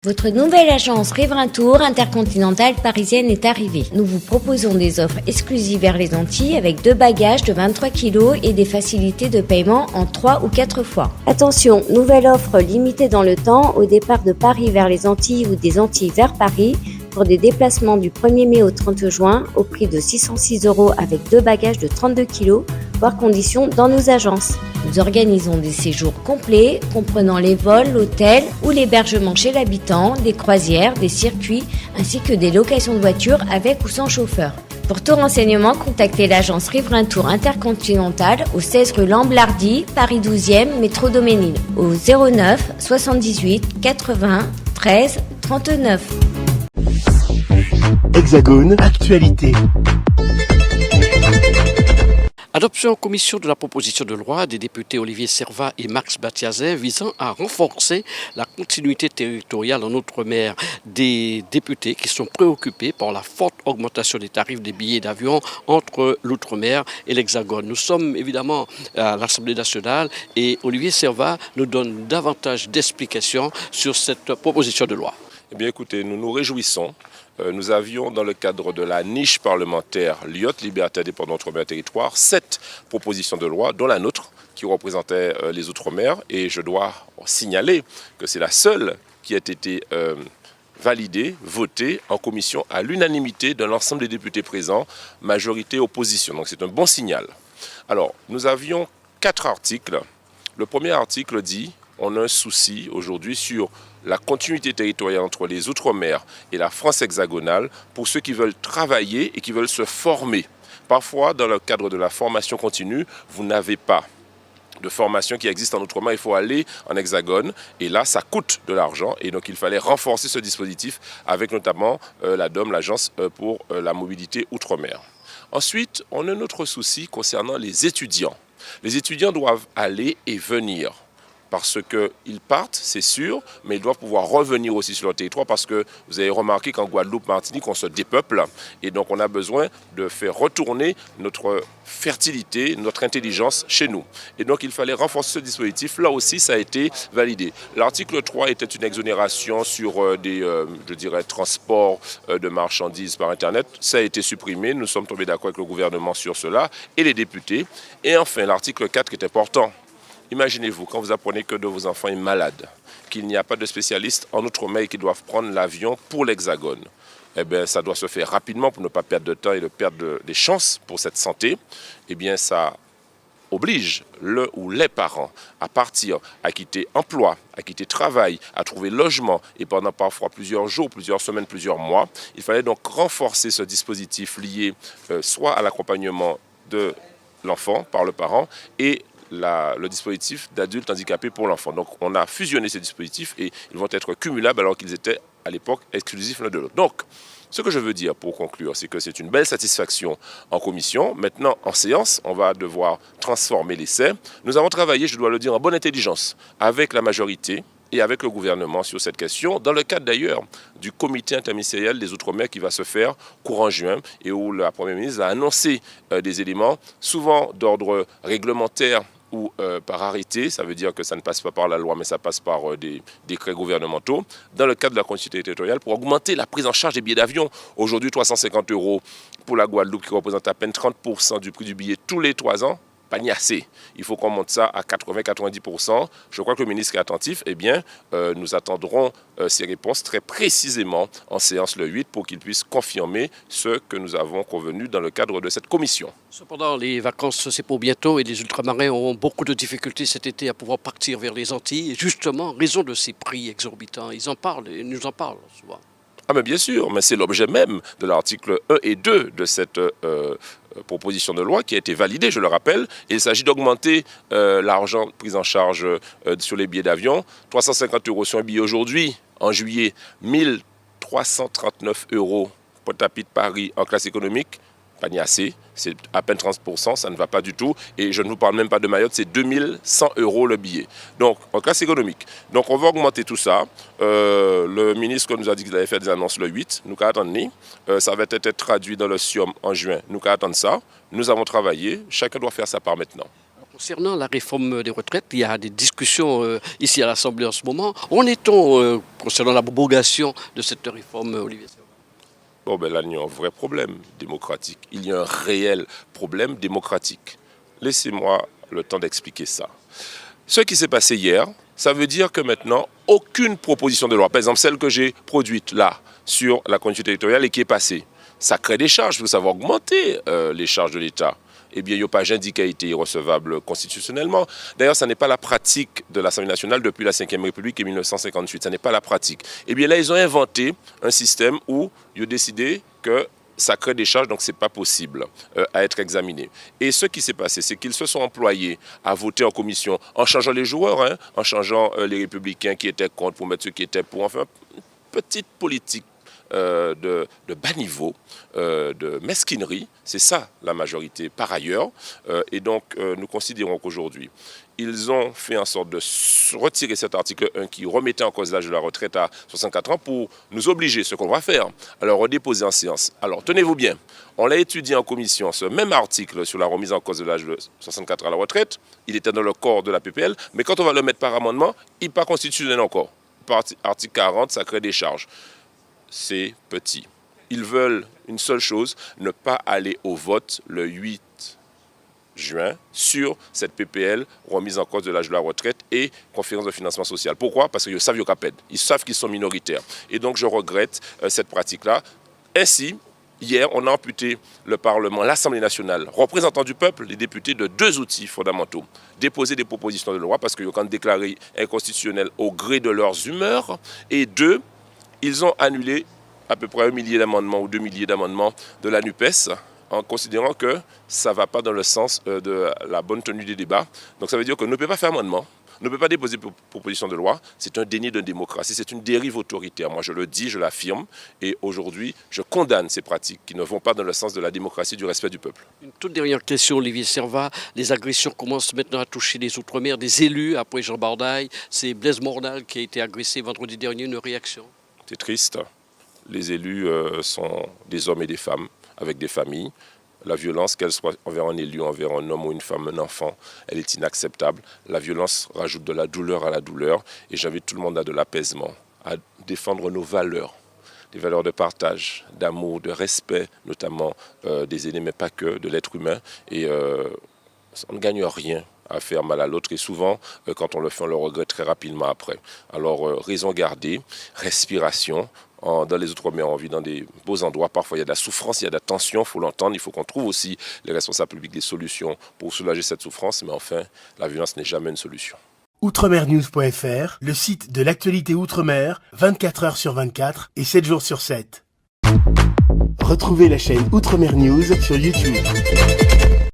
Votre nouvelle agence Riverain Tour intercontinentale parisienne est arrivée. Nous vous proposons des offres exclusives vers les Antilles avec 2 bagages de 23 kg et des facilités de paiement en 3 ou 4 fois. Attention, nouvelle offre limitée dans le temps au départ de Paris vers les Antilles ou des Antilles vers Paris pour des déplacements du 1er mai au 30 juin au prix de 606 € avec 2 bagages de 32 kg, voire conditions dans nos agences. Nous organisons des séjours complets comprenant les vols, l'hôtel ou l'hébergement chez l'habitant, des croisières, des circuits ainsi que des locations de voitures avec ou sans chauffeur. Pour tout renseignement, contactez l'agence Riverain Tour Intercontinentale au 16 rue Lamblardy, Paris 12e, métro Doménil, au 09 78 80 13 39. Hexagone, actualité. Adoption en commission de la proposition de loi des députés Olivier Servat et Max Batiazet visant à renforcer la continuité territoriale en Outre-mer. Des députés qui sont préoccupés par la forte augmentation des tarifs des billets d'avion entre l'Outre-mer et l'Hexagone. Nous sommes évidemment à l'Assemblée nationale et Olivier Servat nous donne davantage d'explications sur cette proposition de loi. Eh bien écoutez, nous nous réjouissons. Nous avions dans le cadre de la niche parlementaire LIOT, Liberté, Indépendance, Outre-mer, Territoire, 7 propositions de loi, dont la nôtre, qui représentait les Outre-mer. Et je dois signaler que c'est la seule qui a été validée, votée en commission à l'unanimité de l'ensemble des députés présents, majorité opposition. Donc c'est un bon signal. Alors, nous avions 4 articles. Le premier article dit, on a un souci aujourd'hui sur la continuité territoriale entre les Outre-mer et la France hexagonale pour ceux qui veulent travailler et qui veulent se former. Parfois, dans le cadre de la formation continue, vous n'avez pas de formation qui existe en Outre-mer, il faut aller en Hexagone et là, ça coûte de l'argent et donc il fallait renforcer ce dispositif avec notamment l'ADOM, l'Agence pour la mobilité Outre-mer. Ensuite, on a un autre souci concernant les étudiants. Les étudiants doivent aller et venir. Parce qu'ils partent, c'est sûr, mais ils doivent pouvoir revenir aussi sur leur territoire parce que vous avez remarqué qu'en Guadeloupe, Martinique, on se dépeuple et donc on a besoin de faire retourner notre fertilité, notre intelligence chez nous. Et donc il fallait renforcer ce dispositif. Là aussi, ça a été validé. L'article 3 était une exonération sur des, transports de marchandises par Internet. Ça a été supprimé. Nous sommes tombés d'accord avec le gouvernement sur cela et les députés. Et enfin, l'article 4 qui est important. Imaginez-vous, quand vous apprenez que de vos enfants est malade, qu'il n'y a pas de spécialistes en Outre-mer qui doivent prendre l'avion pour l'Hexagone. Eh bien, ça doit se faire rapidement pour ne pas perdre de temps et de perdre des chances pour cette santé. Eh bien, ça oblige le ou les parents à partir, à quitter emploi, à quitter travail, à trouver logement et pendant parfois plusieurs jours, plusieurs semaines, plusieurs mois. Il fallait donc renforcer ce dispositif lié soit à l'accompagnement de l'enfant par le parent et le dispositif d'adulte handicapé pour l'enfant. Donc on a fusionné ces dispositifs et ils vont être cumulables alors qu'ils étaient à l'époque exclusifs l'un de l'autre. Donc ce que je veux dire pour conclure, c'est que c'est une belle satisfaction en commission. Maintenant, en séance, on va devoir transformer l'essai. Nous avons travaillé, je dois le dire, en bonne intelligence avec la majorité et avec le gouvernement sur cette question, dans le cadre d'ailleurs du comité interministériel des Outre-mer qui va se faire courant juin et où la Première ministre a annoncé des éléments souvent d'ordre réglementaire ou par arrêté, ça veut dire que ça ne passe pas par la loi, mais ça passe par des décrets gouvernementaux, dans le cadre de la continuité territoriale, pour augmenter la prise en charge des billets d'avion. Aujourd'hui, 350 € pour la Guadeloupe, qui représente à peine 30% du prix du billet tous les 3 ans. Pas ni assez. Il faut qu'on monte ça à 80-90%. Je crois que le ministre est attentif. Eh bien, nous attendrons ces réponses très précisément en séance le 8 pour qu'il puisse confirmer ce que nous avons convenu dans le cadre de cette commission. Cependant, les vacances, c'est pour bientôt et les ultramarins auront beaucoup de difficultés cet été à pouvoir partir vers les Antilles. Justement, en raison de ces prix exorbitants, ils en parlent et nous en parlent souvent. Ah mais bien sûr, mais c'est l'objet même de l'article 1 et 2 de cette proposition de loi qui a été validée, je le rappelle. Et il s'agit d'augmenter l'argent pris en charge sur les billets d'avion. 350 € sur un billet aujourd'hui, en juillet, 1339 € pour Tapis de Paris en classe économique. Pas ni assez, c'est à peine 30%, ça ne va pas du tout. Et je ne vous parle même pas de Mayotte, c'est 2100 € le billet. Donc, en classe économique. Donc, on va augmenter tout ça. Le ministre nous a dit qu'il allait faire des annonces le 8. Nous attendons. Ça va être traduit dans le SIOM en juin. Nous attendons ça. Nous avons travaillé. Chacun doit faire sa part maintenant. Concernant la réforme des retraites, il y a des discussions ici à l'Assemblée en ce moment. En est-on concernant l'abrogation de cette réforme, Olivier Serva? Bon, ben là, il y a un vrai problème démocratique. Il y a un réel problème démocratique. Laissez-moi le temps d'expliquer ça. Ce qui s'est passé hier, ça veut dire que maintenant, aucune proposition de loi, par exemple celle que j'ai produite là, sur la continuité territoriale et qui est passée, ça crée des charges, parce que ça va augmenter les charges de l'État. Eh bien, il n'y a pas indiqué qui a été irrecevable constitutionnellement. D'ailleurs, ça n'est pas la pratique de l'Assemblée nationale depuis la Ve République en 1958. Ça n'est pas la pratique. Eh bien, là, ils ont inventé un système où ils ont décidé que ça crée des charges, donc ce n'est pas possible à être examiné. Et ce qui s'est passé, c'est qu'ils se sont employés à voter en commission en changeant les joueurs, hein, en changeant les républicains qui étaient contre pour mettre ceux qui étaient pour. Enfin, une petite politique de bas niveau, de mesquinerie. C'est ça la majorité par ailleurs. Et donc nous considérons qu'aujourd'hui, ils ont fait en sorte de retirer cet article 1 qui remettait en cause l'âge de la retraite à 64 ans pour nous obliger, ce qu'on va faire, à le redéposer en séance. Alors tenez-vous bien, on l'a étudié en commission, ce même article sur la remise en cause de l'âge de 64 ans à la retraite, il était dans le corps de la PPL, mais quand on va le mettre par amendement, il n'est pas constitutionnel encore. Par article 40, ça crée des charges. C'est petit. Ils veulent une seule chose, ne pas aller au vote le 8 juin sur cette PPL remise en cause de l'âge de la retraite et conférence de financement social. Pourquoi? Parce qu'ils savent qu'ils capèdent. Ils savent qu'ils sont minoritaires. Et donc je regrette cette pratique-là. Ainsi, hier, on a amputé le Parlement, l'Assemblée nationale, représentant du peuple, les députés, de 2 outils fondamentaux. Déposer des propositions de loi parce qu'ils ont déclaré inconstitutionnelles au gré de leurs humeurs. Et 2, ils ont annulé à peu près 1 millier d'amendements ou 2 milliers d'amendements de la NUPES en considérant que ça ne va pas dans le sens de la bonne tenue des débats. Donc ça veut dire qu'on ne peut pas faire amendement, ne peut pas déposer proposition de loi. C'est un déni de démocratie, c'est une dérive autoritaire. Moi je le dis, je l'affirme. Et aujourd'hui, je condamne ces pratiques qui ne vont pas dans le sens de la démocratie, du respect du peuple. Une toute dernière question, Olivier Serva. Les agressions commencent maintenant à toucher les Outre-mer, des élus. Après Jean Bardaille, c'est Blaise Mornal qui a été agressé vendredi dernier. Une réaction? C'est triste. Les élus sont des hommes et des femmes avec des familles. La violence, qu'elle soit envers un élu, envers un homme ou une femme, un enfant, elle est inacceptable. La violence rajoute de la douleur à la douleur. Et j'invite tout le monde à de l'apaisement, à défendre nos valeurs. Des valeurs de partage, d'amour, de respect, notamment des aînés, mais pas que, de l'être humain. Et on ne gagne rien à faire mal à l'autre. Et souvent, quand on le fait, on le regrette très rapidement après. Alors, raison gardée, respiration. Dans les Outre-mer, on vit dans des beaux endroits. Parfois, il y a de la souffrance, il y a de la tension, il faut l'entendre. Il faut qu'on trouve aussi, les responsables publics, des solutions pour soulager cette souffrance. Mais enfin, la violence n'est jamais une solution. Outremernews.fr, le site de l'actualité Outre-mer, 24 heures sur 24 et 7 jours sur 7. Retrouvez la chaîne Outremer News sur YouTube.